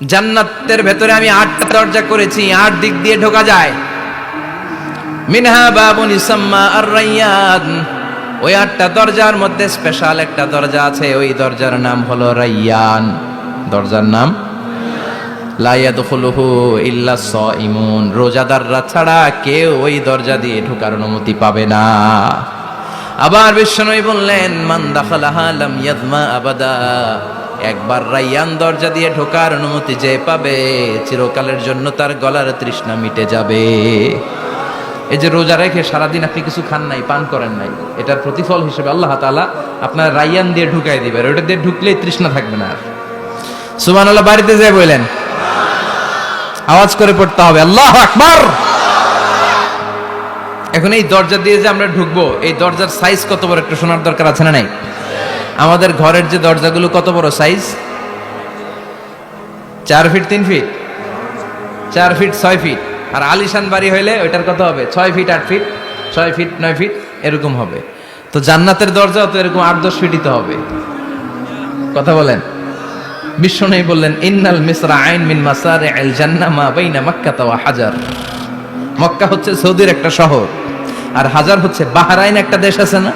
জান্নাতের ভেতরে আমি 8টা দরজা করেছি, 8 দিক দিয়ে ঢোকা যায়। মিনহা বাবুন ইউসাম্মা আর-রায়্যান, ওই 8টা দরজার মধ্যে স্পেশাল একটা দরজা আছে, ওই দরজার নাম হলো রায়্যান। দরজার নাম লা ইয়াদখুলুহু ইল্লা সাইমুন, রোজাদাররা ছাড়া কেউ ওই দরজা দিয়ে ঢোকার অনুমতি পাবে না। আবার বিশ্বনবী বললেন, মান দাখালাহা লাম ইয়াযমা আবাদা, একবার রায়্যান দরজা দিয়ে ঢোকার অনুমতি যে পাবে, চিরকালের জন্য তার গলার তৃষ্ণা মিটে যাবে। এই যে রোজা রেখে সারাদিন আপনি কিছু খান নাই, পান করেন নাই, এটার প্রতিফল হিসেবে আল্লাহ তাআলা আপনার রায়্যান দিয়ে ঢুকাই দিবে। ওটা দিয়ে ঢুকলেই তৃষ্ণা থাকবে না আর। সুবহানাল্লাহ, বাড়িতে যেয়ে বললেন, আওয়াজ করে পড়তে হবে আল্লাহু আকবার। এখন এই দরজা দিয়ে যে আমরা ঢুকবো, এই দরজার সাইজ কত বড় একটু শোনার দরকার আছে না নাই? আমাদের ঘরের যে দরজাগুলো কত বড় size? 4 feet 3 feet, 4 feet 6 feet. আর আলিশান বাড়ি হইলে ওইটার কত হবে? 6 ফিট 8 ফিট, 6 ফিট 9 ফিট এরকম হবে। তো জান্নাতের দরজাও তো এরকম 8-10 ফিটই তো হবে। কথা বলেন। বিশ্বনবী বললেন, ইন্নাল মিসরাআইন মিন মাসারি'আল জান্নাহ মা বাইনা মক্কা ওয়া হাজার। মক্কা হচ্ছে সৌদির একটা শহর, আর হাজার হচ্ছে বাহরাইন একটা দেশ আছে না,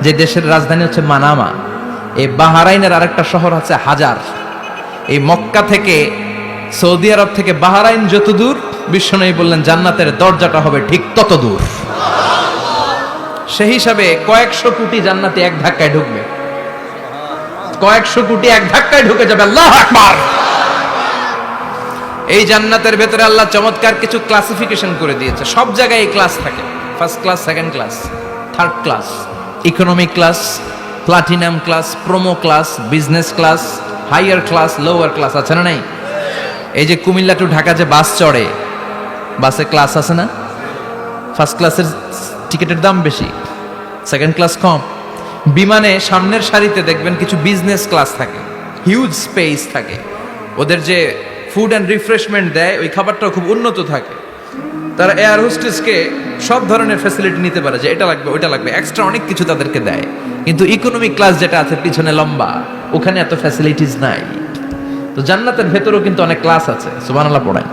যে দেশের রাজধানী হচ্ছে মানামা। এই বাহরাইনের আরেকটা শহর আছে হাজার। এই মক্কা থেকে, সৌদি আরব থেকে বাহরাইন যত দূর, বিশ্বনবী বললেন জান্নাতের দরজাটা হবে ঠিক তত দূর। সেই হিসাবে কয়েকশো কোটি জান্নাতে এক ধাক্কায় ঢুকবে, কয়েকশো কোটি এক ধাক্কায় ঢুকে যাবে। আল্লাহু আকবার। এই জান্নাতের ভেতরে আল্লাহ চমৎকার কিছু ক্লাসিফিকেশন করে দিয়েছে। সব জায়গায় এই ক্লাস থাকে, first class, second class, third class, economic class, platinum class, promo class, business class, higher class, lower class, আছে না নাই? এই যে কুমিল্লা টু ঢাকা যে বাস চড়ে, বাসে ক্লাস আছে না? ফার্স্ট ক্লাসের টিকিটের দাম বেশি, সেকেন্ড ক্লাস কম। বিমানে সামনের সারিতে দেখবেন কিছু বিজনেস ক্লাস থাকে, হিউজ স্পেস থাকে, ওদের যে ফুড অ্যান্ড রিফ্রেশমেন্ট দেয় ওই খাবারটাও খুব উন্নত থাকে। তারা এয়ার হোস্টেসকে সব ধরনের ফ্যাসিলিটি নিতে পারে, যে এটা লাগবে ওইটা লাগবে, এক্সট্রা অনেক কিছু তাদেরকে দেয়। কিন্তু ইকোনমিক ক্লাস যেটা আছে পিছনে লম্বা, ওখানে এত ফ্যাসিলিটিস নাই। তো জান্নাতের ভেতরেও কিন্তু অনেক ক্লাস আছে। সুবহানাল্লাহ পড়েন।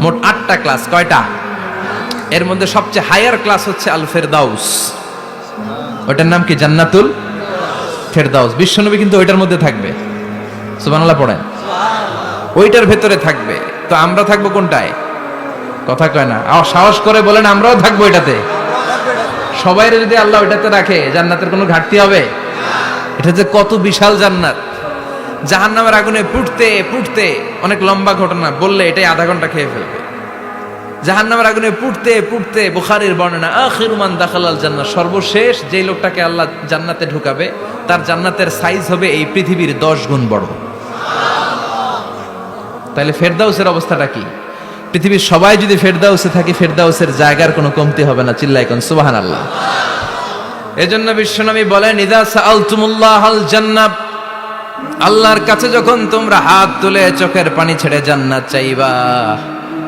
মোট 8টা ক্লাস। কয়টা? এর মধ্যে সবচেয়ে হায়ার ক্লাস হচ্ছে আল ফেরদাউস। ওটার নাম কি? জান্নাতুল ফেরদাউস। বিশ্বনবী কিন্তু ওইটার মধ্যে থাকবে। সুবহানাল্লাহ পড়েন। ওইটার ভেতরে থাকবে। তো আমরা থাকবো কোনটায়? কথা কয় না, সাহস করে বলেন আমরাও থাকবো এটাতে। সবাই যদি আল্লাহ ওইটাতে রাখে, জান্নাতের কোনো ঘাটতি হবে? এটা যে কত বিশাল জান্নাত! জাহান্নামের আগুনে পুড়তে পুড়তে, অনেক লম্বা ঘটনা, বললে এটাই আধা ঘন্টা খেয়ে ফেলবে। জাহান্নামের আগুনে পুড়তে পুড়তে, বুখারীর বর্ণনা, আখিরু মান দাখালাল জান্নাহ, সর্বশেষ যেই লোকটাকে আল্লাহ জান্নাতে ঢুকাবে, তার জান্নাতের সাইজ হবে এই পৃথিবীর 10 গুণ বড়। তাহলে ফেরদাউসের অবস্থাটা কি? পৃথিবীর সবাই যদি ফেরদাউসে থাকে, ফেরদাউসের জায়গার কোনো কমতি হবে না। চিল্লায় কোন সুবহানাল্লাহ। এজন্য বিশ্বনবী বলেন, ইযা সাআলতুমুল্লাহাল জান্নাহ, আল্লাহর কাছে যখন তোমরা হাত তুলে চোখের পানি ছেড়ে জান্নাত চাইবা,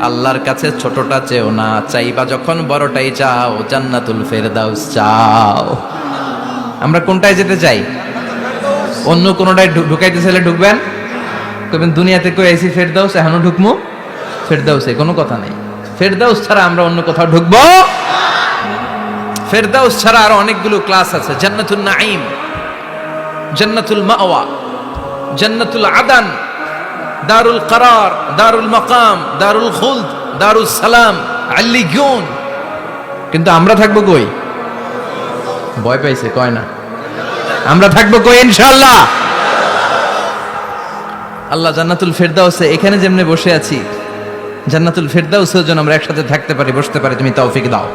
আল্লাহর কাছে ছোটটা চেও না, চাইবা যখন বড়টাই চাও, জান্নাতুল ফেরদাউস চাও। আমরা কোনটায় যেতে চাই? অন্য কোনটায় ঢুকাইতে চাইলে ঢুকবেন, কবেন দুনিয়াতে কই আইছি ফেরদাউস, এখনো ঢুকমু ফেরদাউসে, কোনো কথা নেই। ফেরদাউস ছাড়া আমরা অন্য কোথাও ঢুকবো? ফেরদাউস ছাড়া আরো অনেকগুলো ক্লাস আছে। জান্নাতুল নাঈম, জান্নাতুল মাওয়া, জান্নাতুল আদান, দারুল করার, দারুল মাকাম, দারুল খুলদ, দারুল সালাম, আল্লিগুন। কিন্তু আমরা থাকবো কই? ভয় পাইছে, কয় না। আমরা থাকবো কই? ইনশাআল্লাহ। আল্লাহ জান্নাতুল ফেরদাউসে, এখানে যেমনে বসে আছি, জান্নাতুল ফেরদাউসের জন্য আমরা একসাথে থাকতে পারি, বসতে পারি। তুমি তৌফিক দাও।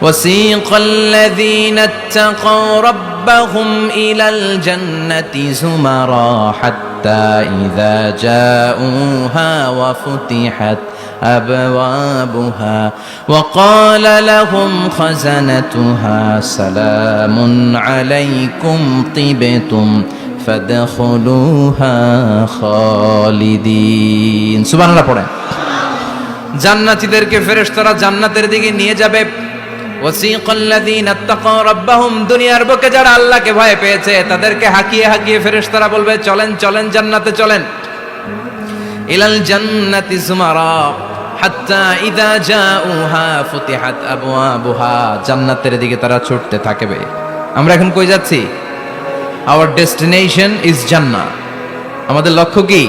وسيق الذين اتقوا ربهم إلى الجنة زمرا حتى إذا جاءوها وفتحت أبوابها وقال لهم خزنتها سلام عليكم طبتم فادخلوها خالدين। সুবহানাল্লাহ পড়েন। জান্নাতীদেরকে ফেরেশতারা জান্নাতের দিকে নিয়ে যাবে। ওয়াসিকাল্লাযীনা ইত্তাকাউ রাব্বাহুম, দুনিয়ার বুকে যারা আল্লাহকে ভয় পেয়েছে তাদেরকে হাঁকিয়ে হাঁকিয়ে ফেরেশতারা বলবে, চলেন চলেন জান্নাতে চলেন। ইলাল জান্নাতি যুমারা হাত্তা ইযা জাউহা ফুতিহাত আবওয়াবুহা, জান্নাতের দিকে তারা ছুটতে থাকবে। আমরা এখন কই যাচ্ছি? আওয়ার ডেস্টিনেশন ইজ জান্নাহ। আমাদের লক্ষ্য কি?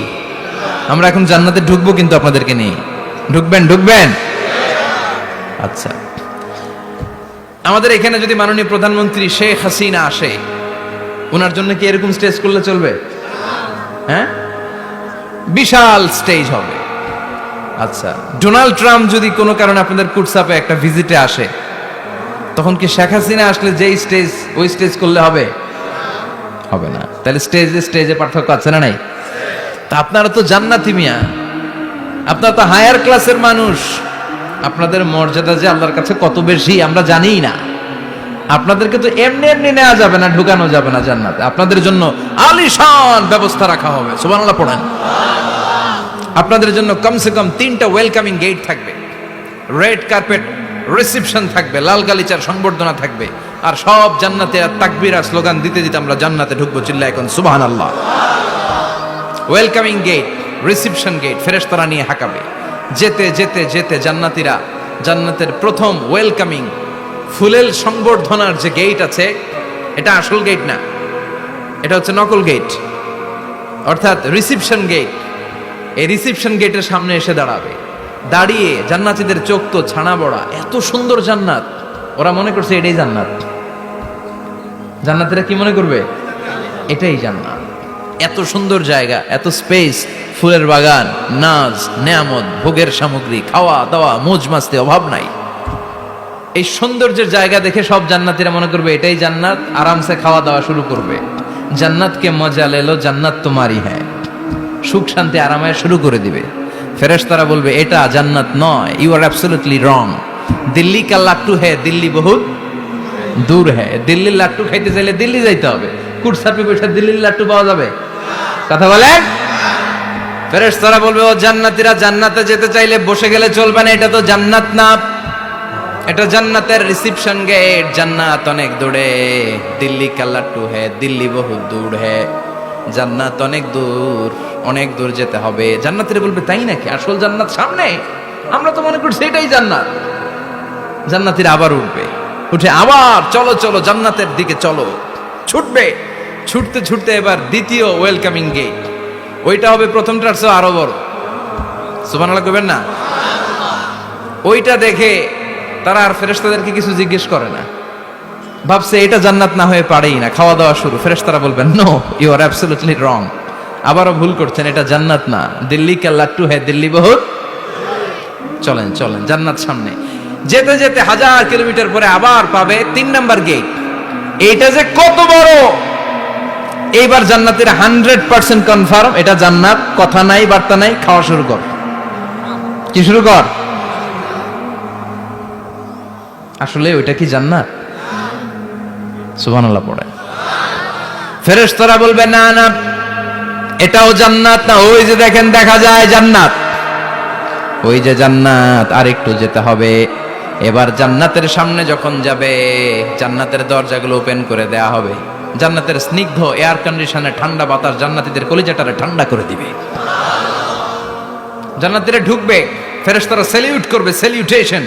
আমরা এখন জান্নাতে ঢুকবো, কিন্তু আপনাদেরকে নিয়ে ঢুকবেন? আচ্ছা, আমাদের এখানে যদি মাননীয় প্রধানমন্ত্রী শেখ হাসিনা আসে, ওনার জন্য কি এরকম স্টেজ করলে চলবে? হ্যাঁ, বিশাল স্টেজ হবে। আচ্ছা, ডোনাল্ড ট্রাম্প যদি কোনো কারণে আপনাদের কুটসাপে একটা ভিজিটে আসে, তখন কি শেখ হাসিনা আসলে যেই স্টেজ ওই স্টেজ করলে হবে? হবে না। তাহলে স্টেজে পার্থক্য আছে না নাই? তা আপনারা তো জান্নাতি মিয়া, আপনারা তো হায়ার ক্লাসের মানুষ, আপনাদের মর্যাদা যে আল্লাহর কাছে কত বেশি আমরা জানিই না। আপনাদেরকে তো এমনি এমনি নেওয়া যাবে না, ঢুকানো যাবে না জান্নাতে। আপনাদের জন্য আলিশান ব্যবস্থা রাখা হবে। সুবহানাল্লাহ পড়েন। আপনাদের জন্য কমসে কম 3টা ওয়েলকামিং গেট থাকবে, রেড কার্পেট রিসেপশন থাকবে, লাল গালিচার সংবর্ধনা থাকবে, আর সব জান্নাতীরা তাকবীর আর স্লোগান দিতে দিতে আমরা জান্নাতে ঢুকবো। চিল্লায় এখন সুবহানাল্লাহ। ওয়েলকামিং গেট, রিসেপশন গেট ফেরেশতারা নিয়ে হাঁকাবে। যেতে যেতে যেতে জান্নাতীরা জান্নাতের প্রথম ওয়েলকামিং ফুলেল সংবর্ধনার যে গেট আছে, এটা আসল গেট না, এটা হচ্ছে নকল গেট, অর্থাৎ রিসেপশন গেট। এই রিসেপশন গেটের সামনে এসে দাঁড়াবে। দাঁড়িয়ে জান্নাতীদের চোখ তো ছানা বড়া, এত সুন্দর জান্নাত, ওরা মনে করছে এটাই জান্নাত। জান্নাতীরা কি মনে করবে? এটাই জান্নাত। এত সুন্দর জায়গা, এত স্পেস, ফুলের বাগান, নাজ নেয়ামত, ভোগের সামগ্রী, খাওয়া দাওয়া, মৌজ মাস্তি, অভাব নাই। এই সৌন্দর্যের জায়গা দেখে সব জান্নাতীরা মনে করবে এটাই জান্নাত, আরামসে খাওয়া দাওয়া শুরু করবে। জান্নাতকে মজা লেলো, জান্নাত তোমারই হ্যাঁ, সুখ শান্তি আরামে শুরু করে দিবে। ফেরেশতারা বলবে এটা জান্নাত নয়, you are absolutely wrong. Delhi কা লাট্টু হ্যাঁ, দিল্লি বহুত দূর হ্যাঁ। দিল্লির লাট্টু খাইতে চাইলে দিল্লি যাইতে হবে, কুটসাপে বসে দিল্লির লাট্টু পাওয়া যাবে? কথা বলেন। ফেরেশতারা বলবে ও জান্নাতীরা, জান্নাতে যেতে চাইলে বসে গেলে চলবে না, এটা তো জান্নাত না, এটা জান্নাতের রিসেপশন গেট। জান্নাত অনেক দূরে, দিল্লি কা লাট্টু হ্যাঁ, দিল্লি বহুত দূর হ্যাঁ, জান্নাত অনেক দূর, অনেক দূর যেতে হবে। জান্নাতীরা বলবে তাই নাকি? আসল জান্নাত সামনে, আমরা তো মনে করছি এটাই জান্নাত। জান্নাতীরা আবার উঠবে, উঠে আবার চলো চলো জান্নাতের দিকে চলো, ছুটবে। ছুটতে ছুটতে এবার দ্বিতীয় ওয়েলকামিং গেট, ওইটা হবে প্রথমটার চেয়ে আরো বড়। সুবহানাল্লাহ কইবেন না? ওইটা দেখে তারা আর ফেরেশতাদেরকে কিছু জিজ্ঞেস করে না, ভাবছে এটা জান্নাত না হয়ে পারেই না, খাওয়া দাওয়া শুরু। ফেরেশতারা বলবেন no, you are absolutely wrong, আবারও ভুল করছেন, এটা জান্নাত না, দিল্লি কা লাট্টু হ্যাঁ, দিল্লি বহুত। চলেন চলেন, জান্নাত সামনে। যেতে যেতে 1000 কিলোমিটার পরে আবার পাবে 3 নাম্বার গেট। এইটা যে কত বড়! এইবার জান্নাতের 100% কনফার্ম এটা জান্নাত, কথা নাই বার্তা নাই, খাওয়া শুরু কর। কি শুরু কর? আসলে ওইটা কি জান্নাত? সুবহানাল্লাহ পড়ে। ফেরেশতারা বলবে না না, এটাও জান্নাত না, ওই যে দেখেন দেখা যায় জান্নাত, ওই যে জান্নাত, আর একটু যেতে হবে। এবার জান্নাতের সামনে যখন যাবে, জান্নাতের দরজাগুলো ওপেন করে দেয়া হবে। জান্নাতের স্নিগ্ধ এয়ার কন্ডিশনে ঠান্ডা বাতাস জান্নাতীদের কলিজাটারে ঠান্ডা করে দিবে। জান্নাতীরা ঢুকবে, ফেরেশতারা স্যালিউট করবে, স্যালিউটেশন।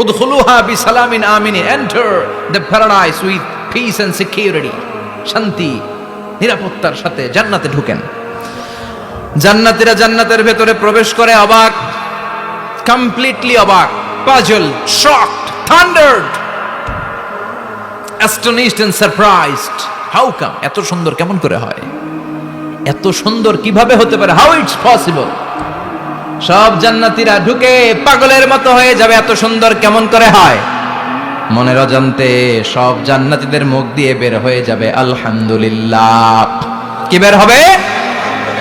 উদখুলুহা বিসালামিন আমিন, enter the paradise with peace and security. শান্তি নিরাপত্তার সাথে জান্নাতে ঢুকেন। জান্নাতীরা জান্নাতের ভেতরে প্রবেশ করে অবাক, কমপ্লিটলি অবাক, puzzle, shocked, thundered, astonished and surprised. How come? এত সুন্দর কেমন করে হয়? এত সুন্দর কিভাবে হতে পারে? How it's possible? সব জান্নাতীরা ঢুকে পাগলের মতো হয়ে যাবে, এত সুন্দর কেমন করে হয়? মনের অজান্তে সব জান্নাতীদের মুখ দিয়ে বের হয়ে যাবে আলহামদুলিল্লাহ। কি বের হবে?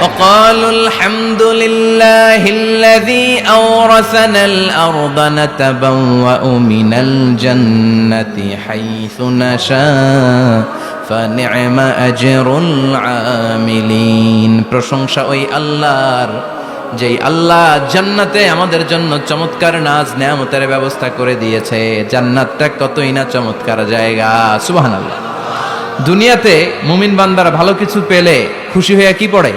وقالوا الحمد لله الذي أورثنا الأرض نتبوأ من الجنة حيث نشاء فنعم أجر العاملين। প্রশংসা ওই আল্লাহর, যেই আল্লাহ জান্নাতে আমাদের জন্য চমৎকার নাজ নেয়ামতের ব্যবস্থা করে দিয়েছে। জান্নাতটা কতই না চমৎকার জায়গা। সুবহানাল্লাহ। দুনিয়াতে মুমিন বান্দারা ভালো কিছু পেলে খুশি হয়ে কি পড়ে?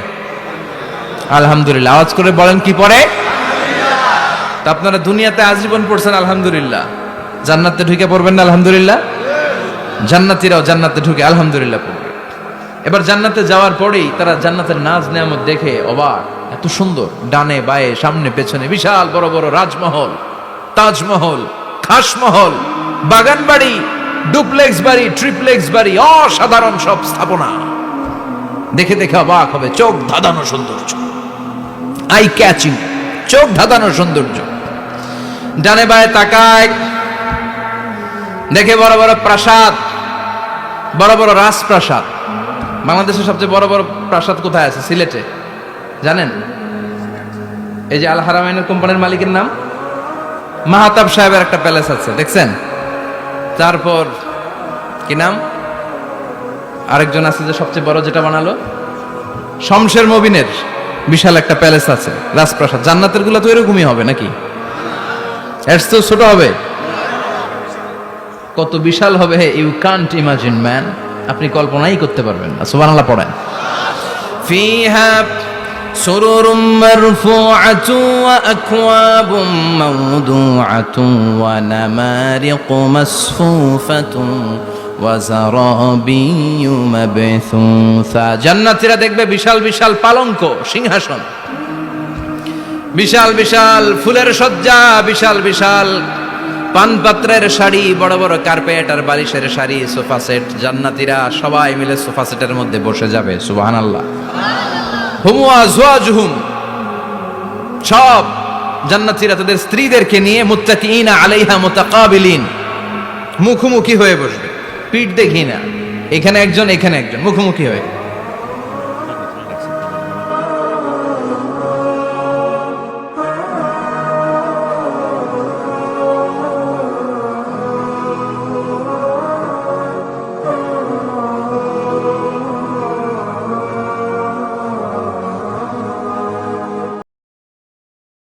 আলহামদুলিল্লাহ। আওয়াজ করে বলেন কি পড়ে? তা আপনারা দুনিয়াতে আজীবন পড়ছেন আলহামদুলিল্লাহ, জান্নাতে ঢুকে পড়বেন না আলহামদুলিল্লাহ? জান্নাতীরাও জান্নাতে ঢুকে আলহামদুলিল্লাহ পড়বে। এবার জান্নাতে যাওয়ার পরেই তারা জান্নাতের নাজ নেয়ামত দেখে অবাক, এত সুন্দর, ডানে বায়ে সামনে পেছনে বিশাল বড় বড় রাজমহল, তাজমহল, খাসমহল, বাগান বাড়ি, ডুপ্লেক্স বাড়ি, ট্রিপ্লেক্স বাড়ি, অসাধারণ সব স্থাপনা দেখে দেখে অবাক হবে। চোখ ধাঁধানো সৌন্দর্য, আই ক্যাচিং, চোখ ধাঁধানো সৌন্দর্য। ডানে বায়ে তাকায়, দেখে বড় বড় প্রাসাদ, বড় বড় রাজপ্রাসাদ। বাংলাদেশের সবচেয়ে বড় বড় প্রাসাদ কোথায় আছে? সিলেটে, জানেন? এই যে আল হারামাইনের কোম্পানির মালিকের নাম মাহাতাব সাহেবের একটা প্যালেস আছে, দেখছেন? তারপর কি নাম আরেকজন আছে যে সবচেয়ে বড় যেটা বানালো, শমশের মবিনের বিশাল একটা প্যালেস আছে, রাজপ্রাসাদ। জান্নাতের গুলা তো এরকমই হবে নাকি? এর তো ছোট হবে, কত বিশাল হবে ইউ কান্ট ইমাজিন ম্যান, আপনি কল্পনাই করতে পারবেন না। সুবহানাল্লাহ পড়েন। ফিহা সুরুরুম মারফুআতুন ওয়া আকওয়াবুম মাওদুআতুন ওয়া নামারিকু মাসফুফাতুন ওয়া যারাবিয়্যু মাবথুসা। জান্নাতীরা দেখবে বিশাল বিশাল পালঙ্ক, সিংহাসন, বিশাল বিশাল ফুলের সজ্জা, বিশাল বিশাল পানপাত্রের শাড়ি, বড় বড় কার্পেট আর বালিশের শাড়ি, সোফা সেট। জান্নাতীরা সবাই মিলে সোফা সেটের মধ্যে বসে যাবে। সুবহানাল্লাহ। হুম ওয়া আজওয়াজুহুম, সব জান্নাতীরা তাদের স্ত্রীদেরকে নিয়ে মুত্তাকিইনা আলাইহা মুতাকাবিলিন, মুখোমুখি হয়ে বসবে, পিঠ দেখি না, এখানে একজন এখানে একজন, মুখোমুখি হয়ে।